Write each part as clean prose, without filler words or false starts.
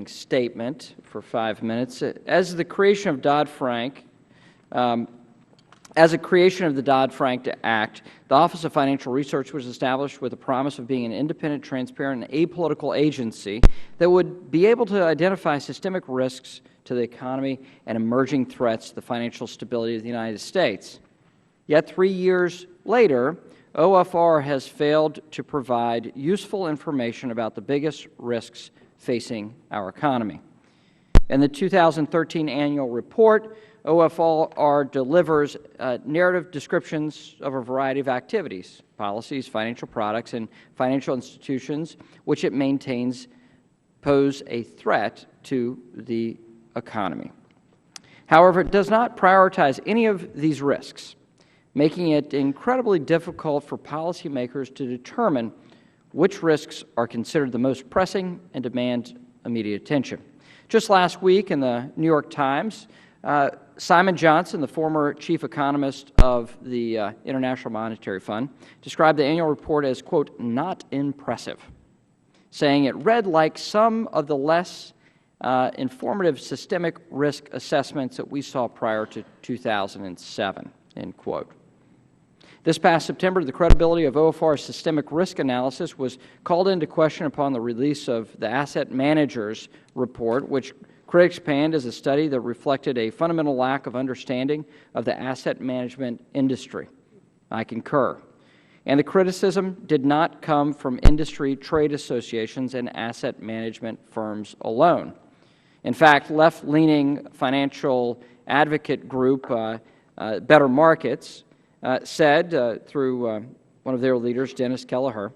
Statement for 5 minutes. As the creation of Dodd-Frank, As a creation of the Dodd-Frank Act, the Office of Financial Research was established with the promise of being an independent, transparent, and apolitical agency that would be able to identify systemic risks to the economy and emerging threats to the financial stability of the United States. Yet 3 years later, OFR has failed to provide useful information about the biggest risks facing our economy. In the 2013 annual report, OFR delivers narrative descriptions of a variety of activities, policies, financial products, and financial institutions which it maintains pose a threat to the economy. However, it does not prioritize any of these risks, making it incredibly difficult for policymakers to determine which risks are considered the most pressing and demand immediate attention. Just last week in the New York Times, Simon Johnson, the former chief economist of the International Monetary Fund, described the annual report as, quote, not impressive, saying it read like some of the less informative systemic risk assessments that we saw prior to 2007, end quote. This past September, the credibility of OFR's systemic risk analysis was called into question upon the release of the Asset Managers Report, which critics panned as a study that reflected a fundamental lack of understanding of the asset management industry. I concur. And the criticism did not come from industry trade associations and asset management firms alone. In fact, left-leaning financial advocate group Better Markets said through one of their leaders, Dennis Kelleher,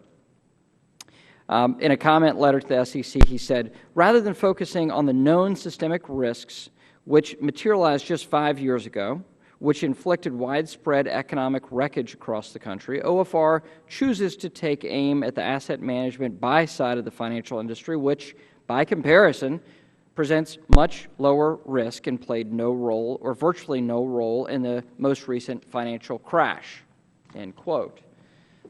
in a comment letter to the SEC, he said, rather than focusing on the known systemic risks which materialized just 5 years ago, which inflicted widespread economic wreckage across the country, OFR chooses to take aim at the asset management buy side of the financial industry, which, by comparison, presents much lower risk and played no role or virtually no role in the most recent financial crash, end quote.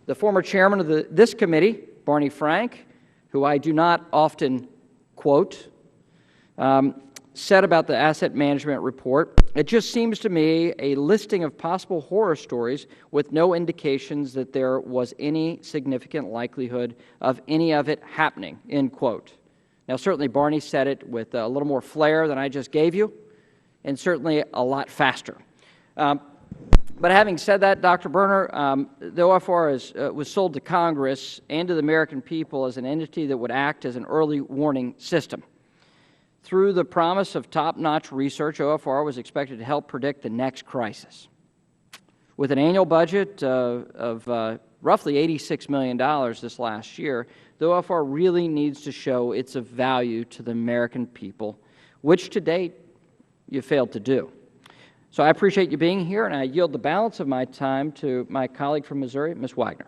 The former chairman of this committee, Barney Frank, who I do not often quote, said about the asset management report, it just seems to me a listing of possible horror stories with no indications that there was any significant likelihood of any of it happening, end quote. Now, certainly Barney said it with a little more flair than I just gave you, and certainly a lot faster. But having said that, Dr. Berner, the OFR was sold to Congress and to the American people as an entity that would act as an early warning system. Through the promise of top-notch research, OFR was expected to help predict the next crisis. With an annual budget of roughly $86 million this last year, the OFR really needs to show its value to the American people, which to date you failed to do. So I appreciate you being here, and I yield the balance of my time to my colleague from Missouri, Ms. Wagner.